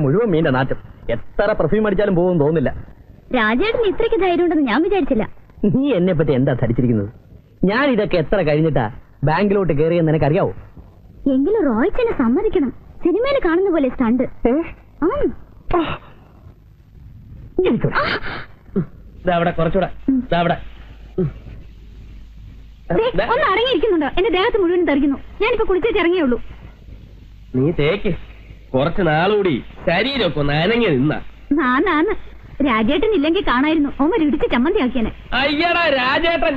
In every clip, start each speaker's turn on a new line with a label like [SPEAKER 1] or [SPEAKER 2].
[SPEAKER 1] മുഴുവൻ മീന്റെ നാറ്റം. എത്ര പെർഫ്യൂം അടിച്ചാലും പോകുമെന്ന് തോന്നുന്നില്ല.
[SPEAKER 2] രാജേട്ടന് ഇത്രയ്ക്ക് ധൈര്യം ഉണ്ടെന്ന് ഞാൻ വിചാരിച്ചില്ല.
[SPEAKER 1] നീ എന്നെ പറ്റി എന്താ ധരിച്ചിരിക്കുന്നത്? ഞാൻ ഇതൊക്കെ എത്ര കഴിഞ്ഞിട്ടാ ബാങ്കിലോട്ട് കയറിയെന്ന് നിനക്കറിയാവോ?
[SPEAKER 2] എങ്കിലും റോയ്ച്ചനെ സമ്മതിക്കണം. സിനിമയിൽ കാണുന്ന പോലെ സ്റ്റണ്ട്. ഒന്ന് അടങ്ങിയിരിക്കുന്നുണ്ടോ? എന്റെ ദേഹത്ത് മുഴുവൻ തെറിക്കുന്നു. ഞാനിപ്പോ കുളിച്ചേച്ച് ഇറങ്ങിയുള്ളൂ.
[SPEAKER 3] നീ തേക്ക്. കുറച്ച് നാളുകൂടി ശരീരമൊക്കെ ഒന്ന് അനങ്ങി നിന്ന.
[SPEAKER 2] നാന്ന് രാജേട്ടൻ ഇല്ലെങ്കിൽ കാണായിരുന്നു. ഓമർ ഇടിച്ച് ചമ്മന്തിയാക്കിയനെ.
[SPEAKER 3] അയ്യടാ രാജേട്ടൻ,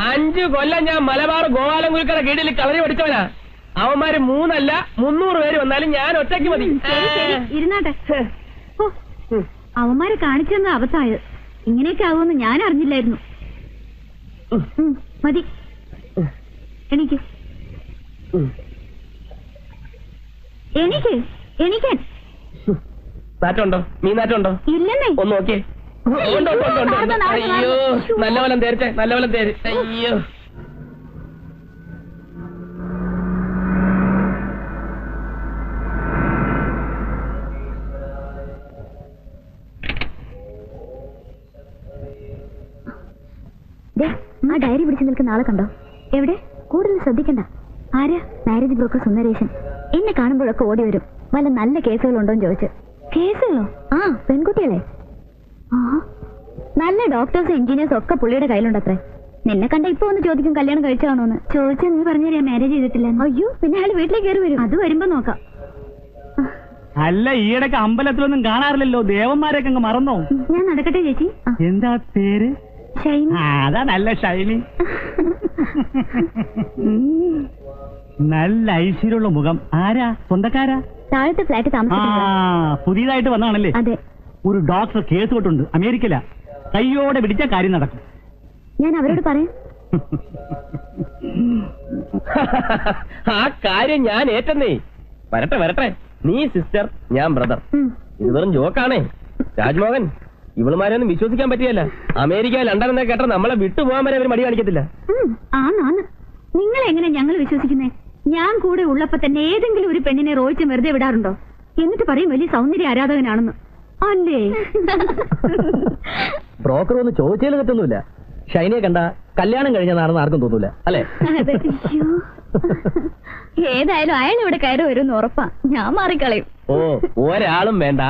[SPEAKER 3] 5 കൊല്ലം ഞാൻ മലബാർ ഗോപാലൻകുൽക്കട കീഴിൽ കളരി പഠിച്ചവനാ. അവന്മാര് 3 അല്ല 300 പേര് വന്നാലും ഞാൻ ഒറ്റയ്ക്ക് മതി.
[SPEAKER 2] ഇരുന്നാട്ടെ. അവന്മാരെ കാണിച്ചെന്ന അവസായത്. ഇങ്ങനെയൊക്കെ ആവുമെന്ന് ഞാൻ അറിഞ്ഞില്ലായിരുന്നു. മതി, എനിക്ക് എനിക്ക് എണീക്കാൻ.
[SPEAKER 3] നാറ്റുണ്ടോ? നീ നാറ്റുണ്ടോ?
[SPEAKER 2] ഇല്ലെന്നേ.
[SPEAKER 3] ഒന്ന് നോക്കിയേ. അയ്യോ, നല്ലപോലെ തേരിച്ചേ, നല്ലപോലെ തേര്. അയ്യോ,
[SPEAKER 2] ആ ഡയറി പിടിച്ചു നിൽക്കുന്ന ആളെ കണ്ടോ? എവിടെ? കൂടുതൽ ശ്രദ്ധിക്കണ്ട. ആരാ? Marriage broker Sundaresan. എന്നെ കാണുമ്പോഴൊക്കെ ഓടി വരും. വല്ല നല്ല കേസുകളുണ്ടോന്ന് ചോദിച്ചു. കേസുകളോ? ആ, പെൺകുട്ടികളെ. ആ, നല്ല ഡോക്ടേഴ്സും എഞ്ചിനീയേഴ്സും ഒക്കെ പുള്ളിയുടെ കയ്യിലുണ്ടത്രേ. നിന്നെ കണ്ട ഇപ്പൊ ഒന്ന് ചോദിക്കും കല്യാണം കഴിച്ചാണോന്ന്. ചോദിച്ചാൽ നീ പറഞ്ഞാൽ മാരേജ് ചെയ്തിട്ടില്ല. അയ്യോ, പിന്നെ അയാൾ വീട്ടിലേക്ക് കയറി വരും. അത് വരുമ്പോ നോക്കാം.
[SPEAKER 4] അല്ല, ഈയിടക്ക് അമ്പലത്തിലൊന്നും കാണാറില്ലല്ലോ. ദേവന്മാരൊക്കെ അങ്ങ് മറന്നോ?
[SPEAKER 2] ഞാൻ നടക്കട്ടെ ചേച്ചി.
[SPEAKER 4] എന്താ പേര്?
[SPEAKER 2] ഷൈനി.
[SPEAKER 4] അതാ നല്ല ഷൈനി. നല്ല ഐശ്വര്യമുള്ള മുഖം. ആരാ? സ്വന്തക്കാരാ?
[SPEAKER 2] താഴത്തെ ഫ്ലാറ്റ് താമസിക്കുന്നത്.
[SPEAKER 4] പുതിയതായിട്ട് വന്നാണല്ലേ?
[SPEAKER 2] അതെ.
[SPEAKER 4] ഒരു ഡോക്ടർ കേസ് തൊട്ടുണ്ട്. അമേരിക്കയില. കയ്യോടെ പിടിച്ച കാര്യം നടക്കും.
[SPEAKER 2] ഞാൻ അവരോട് പറയാം.
[SPEAKER 3] ആ കാര്യം ഞാൻ ഏറ്റെന്നേ. വരട്ടെ വരട്ടെ. നീ സിസ്റ്റർ, ഞാൻ ബ്രദർ. ഇത് വെറും ജോക്കാണേ. രാജ്മോഹൻ, ഇവളുമാരെയൊന്നും വിശ്വസിക്കാൻ പറ്റിയല്ല. അമേരിക്ക, ലണ്ടൻ എന്നൊക്കെ കേട്ടാൽ നമ്മളെ വിട്ടുപോകാൻ വരെ അവർ മടി കാണിക്കത്തില്ല.
[SPEAKER 2] നിങ്ങൾ എങ്ങനെ ഞങ്ങൾ വിശ്വസിക്കുന്നേ? ഞാൻ കൂടെ ഉള്ളപ്പോ തന്നെ ഏതെങ്കിലും ഒരു പെണ്ണിനെ റോയിച്ച് വെറുതെ വിടാറുണ്ടോ? എന്നിട്ട് പറയും വലിയ സൗന്ദര്യ ആരാധകനാണെന്ന്. അല്ലേ?
[SPEAKER 1] ബ്രോക്കർ ഒന്ന് ചോദിച്ചതിൽ തെറ്റൊന്നുമില്ല. ഷൈനിയെ കണ്ട കല്യാണം കഴിഞ്ഞാണെന്ന് ആർക്കും തോന്നൂല, അല്ലേ?
[SPEAKER 2] ഏതായാലും അയാൾ ഇവിടെ കയറി വരുമെന്ന് ഉറപ്പാ. ഞാൻ മാറിക്കളയും.
[SPEAKER 3] ഓ, ഒരാളും വേണ്ട.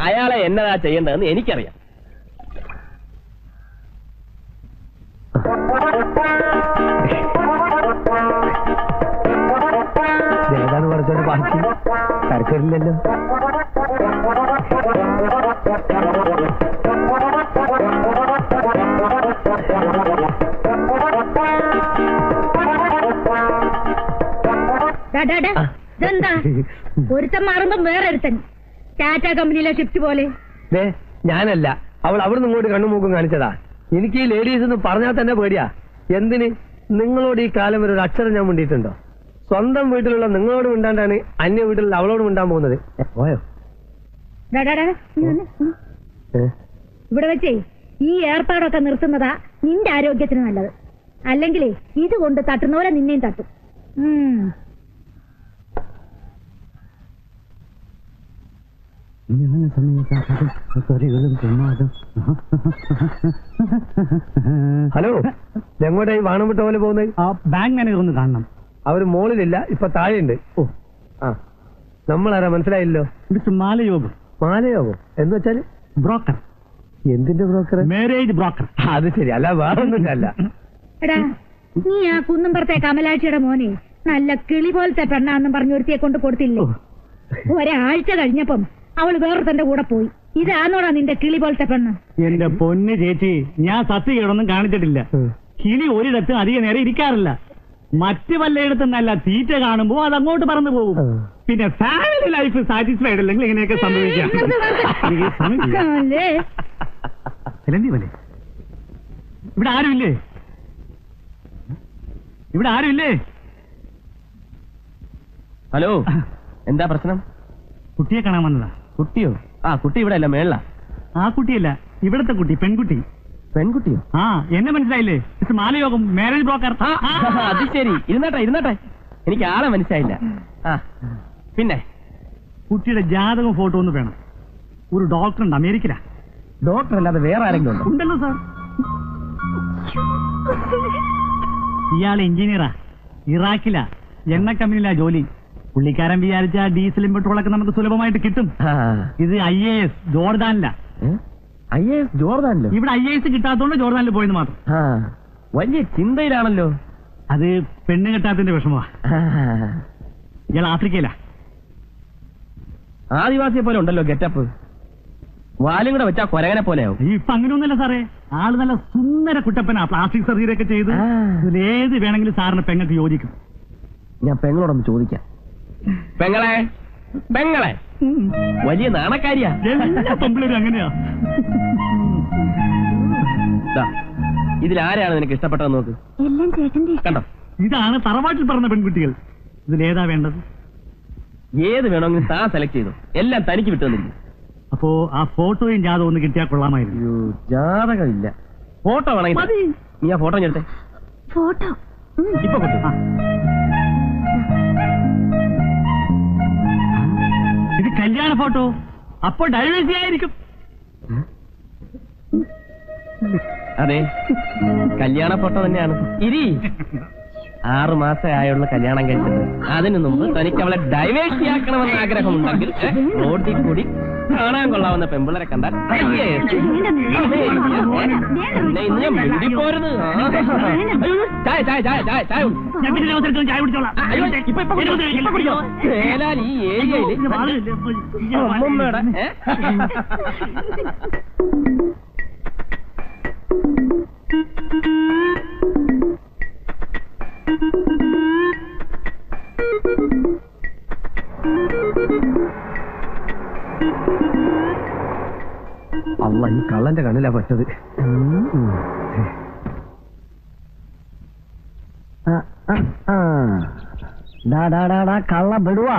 [SPEAKER 3] അയാളെ എന്നതാ ചെയ്യേണ്ടതെന്ന് എനിക്കറിയാം.
[SPEAKER 1] ഏതാണ് പറഞ്ഞോണ്ട് ബാക്കി കരച്ചില്ലല്ലോ.
[SPEAKER 2] ഇതെന്താ? ഒരുത്തൻ മാറുമ്പോ വേറെ ഒരുത്തൻ. ടാറ്റ കമ്പനിയിലെ ഷിഫ്റ്റ് പോലെ.
[SPEAKER 1] ഞാനല്ല, അവൾ അവിടുന്ന് ഇങ്ങോട്ട് കണ്ണുമൂക്കും കാണിച്ചതാ. എനിക്ക് ഈ ലേഡീസ് എന്ന് പറഞ്ഞാൽ തന്നെ പേടിയാ. എന്തിന്? നിങ്ങളോട് ഈ കാലം വരെ ഒരു അക്ഷരം ഞാൻ മിണ്ടിയിട്ടുണ്ടോ? സ്വന്തം വീട്ടിലുള്ള നിങ്ങളോട് മിണ്ടാണ്ടാണ് അന്യ വീട്ടിലുള്ള അവളോട് മിണ്ടാൻ പോകുന്നത്. പോയോ?
[SPEAKER 2] ഇവിടെ വെച്ചേ ഈ ഏർപ്പാടൊക്കെ നിർത്തുന്നതാ നിന്റെ ആരോഗ്യത്തിന് നല്ലത്. അല്ലെങ്കിലേ ഇതുകൊണ്ട് തട്ടുന്ന പോലെ നിന്നെയും തട്ടും.
[SPEAKER 1] ഹലോ, എങ്ങോട്ടായി വാണം വിട്ട പോലെ പോകുന്നത്?
[SPEAKER 4] ആ ബാങ്ക് മാനേജർ ഒന്ന് കാണണം.
[SPEAKER 1] അവര് മോളിലില്ല, ഇപ്പൊ താഴെയുണ്ട്. ഓ, ആ, നമ്മളാരാ മനസ്സിലായില്ലോ?
[SPEAKER 4] മാലയോഗം.
[SPEAKER 1] മാലയോഗം എന്ന് വെച്ചാല്?
[SPEAKER 4] ബ്രോക്കർ.
[SPEAKER 1] എന്തിന്റെ ബ്രോക്കർ?
[SPEAKER 4] Marriage broker.
[SPEAKER 1] അത് ശരി, അല്ല വേറൊന്നും അല്ല.
[SPEAKER 2] എടാ, നീ ആ കുന്നുംപുറത്തെ കമലാക്ഷിയുടെ മോനെ നല്ല കിളി പോലത്തെ പെണ്ണാന്നും പറഞ്ഞു ഒരുത്തിയെ കൊണ്ട് കൊടുത്തില്ലേ? ഒരാഴ്ച കഴിഞ്ഞപ്പം അവള് വേറൊരുത്തന്റെ കൂടെ പോയി. ഇതാന്നോടാ നിന്റെ കിളി പോലത്തെ പെണ്ണ്?
[SPEAKER 4] എന്റെ പൊന്ന് ചേച്ചി, ഞാൻ സത്യകേടൊന്നും കാണിച്ചിട്ടില്ല. കിളി ഒരിടത്തും അധികം നേരം ഇരിക്കാറില്ല. മറ്റു വല്ലയിടത്തും നല്ല തീറ്റ കാണുമ്പോ അത് അങ്ങോട്ട് പറന്നു പോകും. പിന്നെ ഫാമിലി ലൈഫ് സാറ്റിസ്ഫൈഡ് അല്ലെങ്കിൽ ഇങ്ങനെയൊക്കെ സംഭവിക്കാം. ഇവിടെ ആരുമില്ലേ? ഇവിടെ ആരുമില്ലേ?
[SPEAKER 3] ഹലോ, എന്താ പ്രശ്നം?
[SPEAKER 4] കുട്ടിയെ കാണാൻ വന്നതാ.
[SPEAKER 3] കുട്ടിയോ? ആ, കുട്ടി ഇവിടെ അല്ല, മേള.
[SPEAKER 4] ആ കുട്ടിയല്ല, ഇവിടത്തെ കുട്ടി, പെൺകുട്ടി.
[SPEAKER 3] പെൺകുട്ടിയോ?
[SPEAKER 4] ആ, എന്നെ മനസ്സിലായില്ലേ? മാലയോഗം, മാരേജ് ബ്രോക്കർ.
[SPEAKER 3] അത് ശരി. ഇരുന്നാട്ടെ ഇരുന്നാട്ടെ, എനിക്ക് ആളെ മനസ്സിലായില്ല. ആ, പിന്നെ
[SPEAKER 4] കുട്ടിയുടെ ജാതകവും ഫോട്ടോ ഒന്ന് വേണം. ഒരു ഡോക്ടറുണ്ട്, അമേരിക്കയിലാ.
[SPEAKER 3] ഡോക്ടർ അല്ലാതെ വേറെ ആരെങ്കിലും ഉണ്ടോ?
[SPEAKER 4] ഉണ്ടല്ലോ സാർ. ഇയാൾ എഞ്ചിനീയറാ, ഇറാഖിലാ, എണ്ണ കമ്പനിയിലാ ജോലി. പുള്ളിക്കാരൻ വിചാരിച്ച ഡീസലും പെട്രോളൊക്കെ നമുക്ക് സുലഭമായിട്ട് കിട്ടും. ഇത് IAS ജോർദാനിലാ.
[SPEAKER 3] IAS ജോർദാനിലോ?
[SPEAKER 4] ഇവിടെ IAS കിട്ടാത്തോണ്ട് ജോർദാനിൽ പോയെന്ന് മാത്രം.
[SPEAKER 3] വലിയ ചിന്തയിലാണല്ലോ.
[SPEAKER 4] അത് പെണ്ണ് കിട്ടാത്തതിന്റെ വിഷമമാ. ഇയാൾ ആഫ്രിക്കയിലാ.
[SPEAKER 3] ആദിവാസിയെ പോലെ ഉണ്ടല്ലോ ഗെറ്റപ്പ്. വാലും കൂടെ വെച്ചാ കൊരകനെ പോലെയാവും.
[SPEAKER 4] ഇപ്പൊ അങ്ങനെയൊന്നുമല്ല സാറേ, ആള് നല്ല സുന്ദര കുട്ടപ്പനാ. പ്ലാസ്റ്റിക് സർജറി ഒക്കെ ചെയ്ത് ഏത് വേണമെങ്കിലും സാറിന് പെങ്ങൾക്ക് യോജിക്കും.
[SPEAKER 3] ഞാൻ പെങ്ങളോടൊന്ന് ചോദിക്കാം. പെങ്ങളെ പെങ്ങളെ വലിയ നാണക്കാരിയാ.
[SPEAKER 4] എല്ലാ പെമ്പിളരും അങ്ങനെയാ.
[SPEAKER 3] ഇതിലാരെയാണ് നിനക്ക് ഇഷ്ടപ്പെട്ടതെന്ന് നോക്ക്.
[SPEAKER 2] എല്ലാം ചേട്ടന്റെ
[SPEAKER 3] കണ്ടോ,
[SPEAKER 4] ഇതാണ് തറവാട്ടിൽ പറഞ്ഞ പെൺകുട്ടികൾ. ഇതിലേതാ വേണ്ടത്?
[SPEAKER 3] ഏത് വേണമെങ്കിലും താൻ സെലക്ട് ചെയ്തു. എല്ലാം തനിക്ക് വിട്ടു തന്നിരിക്കും.
[SPEAKER 4] അപ്പോ ആ ഫോട്ടോയും ജാതകം ഒന്ന് കിട്ടിയാൽ കൊള്ളാമായിരുന്നു.
[SPEAKER 3] ജാതകമില്ല. ഫോട്ടോ വേണമെങ്കിൽ നീ ആ ഫോട്ടോ ഞെടുത്തേ.
[SPEAKER 2] ഫോട്ടോ
[SPEAKER 3] ഇപ്പൊ കിട്ടും.
[SPEAKER 4] ഇത് കല്യാണ ഫോട്ടോ. അപ്പൊ ഡൈവേഴ്സി ആയിരിക്കും.
[SPEAKER 3] അതെ, കല്യാണ ഫോട്ടോ തന്നെയാണ്. ഇരി, 6 മാസമായുള്ള കല്യാണം കഴിച്ചിട്ട് അതിനു മുമ്പ് തനിക്ക് അവളെ ഡൈവേഴ്സിയാക്കണമെന്ന് ആഗ്രഹമുണ്ടെങ്കിൽ റോഡിൽ കൂടി കാണാൻ കൊള്ളാവുന്ന പെമ്പിളരെ കണ്ടാൽ പോരുത്. ചായ ചായ ചായ ചായ ചായ
[SPEAKER 4] ചായ കുടിച്ചോളാം.
[SPEAKER 3] ഈ ഏരിയയില് അമ്മമ്മയുടെ
[SPEAKER 1] അല്ല, ഈ കള്ളന്റെ കണ്ണിലാ പറ്റത്. കള്ള ബെടുവാ,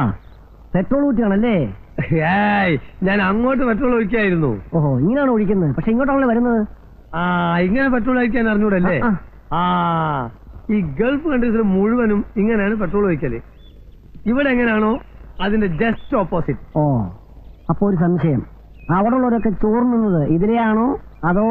[SPEAKER 1] പെട്രോൾ ഊറ്റിയാണല്ലേ? ഞാൻ അങ്ങോട്ട് പെട്രോൾ ഒഴിക്കായിരുന്നു. ഓഹോ, ഇങ്ങനെയാണ് ഒഴിക്കുന്നത്. പക്ഷെ ഇങ്ങോട്ടാണല്ലോ വരുന്നത്. ഇങ്ങനെ പെട്രോൾ ഒഴിക്കാൻ അറിഞ്ഞൂടല്ലേ? ഈ ഗൾഫ് കൺട്രീസിൽ മുഴുവനും ഇങ്ങനെയാണ് പെട്രോൾ ഒഴിക്കല്. ഇവിടെ എങ്ങനെയാണോ അതിന്റെ ജസ്റ്റ് ഓപ്പോസിറ്റ്. ഓ, അപ്പൊ ഒരു സംശയം, അവിടെ ഉള്ളവരൊക്കെ ചോർന്നുന്നത് ഇതിലെയാണോ അതോ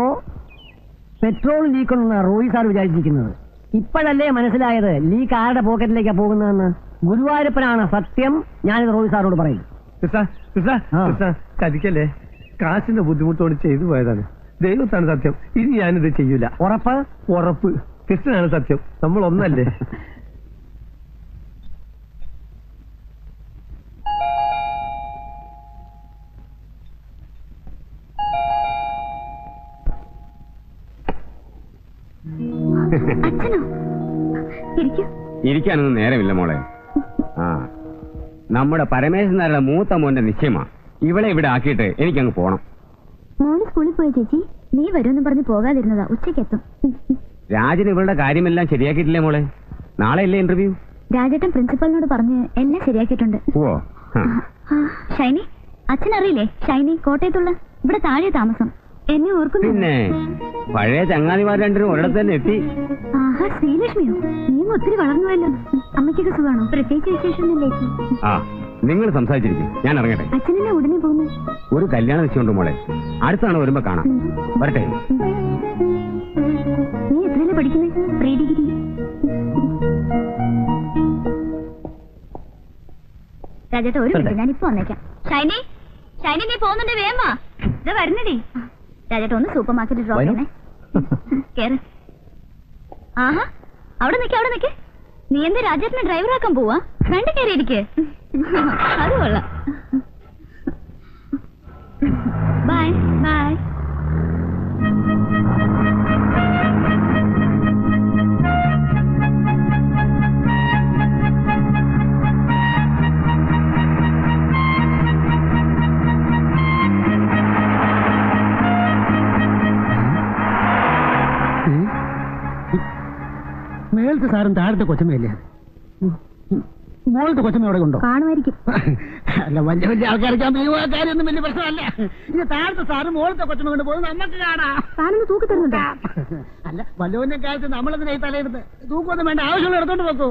[SPEAKER 1] പെട്രോൾ ലീക്കൊണ്ടെന്ന റോയി സാർ വിചാരിച്ചിരിക്കുന്നത്? ഇപ്പോഴല്ലേ മനസ്സിലായത് ലീക്ക് ആരുടെ പോക്കറ്റിലേക്കാ പോകുന്നതെന്ന്. ഗുരുവായൂരപ്പനാണ് സത്യം. ഞാനിത് റോയി സാറോട് പറയും. ചതിക്കല്ലേ, കാശിന്റെ ബുദ്ധിമുട്ടോട് ചെയ്തു പോയതാണ്. ദൈവത്താണ് സത്യം. ഇനി ഞാനിത് ചെയ്യൂല. ഉറപ്പ്? ഉറപ്പ്. കൃഷ്ണനാണ് സത്യം. നമ്മൾ ഒന്നല്ലേ?
[SPEAKER 5] ഇരിക്കാനൊന്നും നേരമില്ല മോളെ. നമ്മുടെ പരമേശ്വരൻ നായരുടെ മൂത്ത മോന്റെ നിശ്ചയമാ. ഇവളെ ഇവിടെ ആക്കിയിട്ട് എനിക്കങ്ങ് പോണം.
[SPEAKER 2] മോള് സ്കൂളിൽ പോയ ചേച്ചി, നീ വരുമെന്ന് പറഞ്ഞ് പോകാതിരുന്നതാ. ഉച്ചക്കെത്തും.
[SPEAKER 5] രാജൻ ഇവളുടെ കാര്യമെല്ലാം ശരിയാക്കിയിട്ടില്ലേ മോളെ? നാളെ അല്ലേ ഇന്റർവ്യൂ?
[SPEAKER 2] രാജേട്ടൻ പ്രിൻസിപ്പലിനോട് പറഞ്ഞ് എല്ലാം ശരിയാക്കിയിട്ടുണ്ട്.
[SPEAKER 5] ഓ,
[SPEAKER 2] ഷൈനി, അച്ഛനറിയില്ലേ? ഷൈനി കോട്ടയത്തുള്ള, ഇവിടെ താഴെ താമസം. എന്നെ ഓർക്കുന്നു.
[SPEAKER 5] പിന്നെ പഴയ ചങ്ങാതിമാർ രണ്ടിനും ഒരിടത്ത് തന്നെ എത്തി.
[SPEAKER 2] ആഹാ, ശ്രീലക്ഷ്മിയോ? നീ ഒത്തിരി വളർന്നുവല്ലോ. അമ്മയ്ക്കൊക്കെ സുഖമാണോ? പ്രത്യേകിച്ച് വിശേഷമൊന്നുമില്ലേ ചേച്ചി?
[SPEAKER 5] നിങ്ങൾ സംസാരിച്ചിരിക്കും, ഞാൻ ഇറങ്ങട്ടെ.
[SPEAKER 2] അച്ഛനെന്നെ ഉടനെ പോകുന്നു.
[SPEAKER 5] ഒരു കല്യാണം നിശ്ചയമുണ്ട് മോളെ. അടുത്താണ് വരുമ്പോ കാണാം. വരട്ടെ.
[SPEAKER 2] നീ എത്രയല്ലേ പഠിക്കുന്നേ? Pre degree. രാജേട്ട, ഒരു മിനിറ്റ്, ഞാൻ ഇപ്പൊ വന്നേക്കാം. ഷൈനി, ഷൈനി, നീ പോകുന്നുണ്ട്? വേഗം വാ. ഇത് വരുന്നടി. രാജേട്ട, ഒന്ന് സൂപ്പർ മാർക്കറ്റിൽ ഡ്രോപ്പ് ചെയ്യണേ. കേറ്. ആഹാ, അവിടെ നിൽക്കേ, അവിടെ നിൽക്കേ. നീ എന്താ രാജേട്ടനെ ഡ്രൈവറാക്കാൻ പോവാ? വേണ്ട, കയറിയിരിക്കേ. അത് കൊള്ളാം. Bye bye.
[SPEAKER 1] മേളത്തെ സാറും താഴത്തെ കൊച്ചമ്മയല്ലേ? മോളത്തെ കൊച്ചമ്മ അവിടെ ഉണ്ടോ?
[SPEAKER 2] കാണുമായിരിക്കും.
[SPEAKER 1] അല്ല, വലിയ വലിയ ആൾക്കാർക്ക് കാര്യമൊന്നും വലിയ പ്രശ്നമല്ല. ഇത് താഴത്തെ സാറ് മോളത്തെ കൊച്ചമ്മ കൊണ്ട് പോകുന്നത് നമുക്ക് കാണാം.
[SPEAKER 2] താനൊന്ന് തൂക്കി തരുന്നുണ്ടോ?
[SPEAKER 1] അല്ല, വല്ലവന്റെ കാലത്ത് നമ്മളതിനായി തലയെടുത്ത് തൂക്കൊന്നും വേണ്ട, ആവശ്യമുള്ള എടുത്തോണ്ട് വെക്കൂ.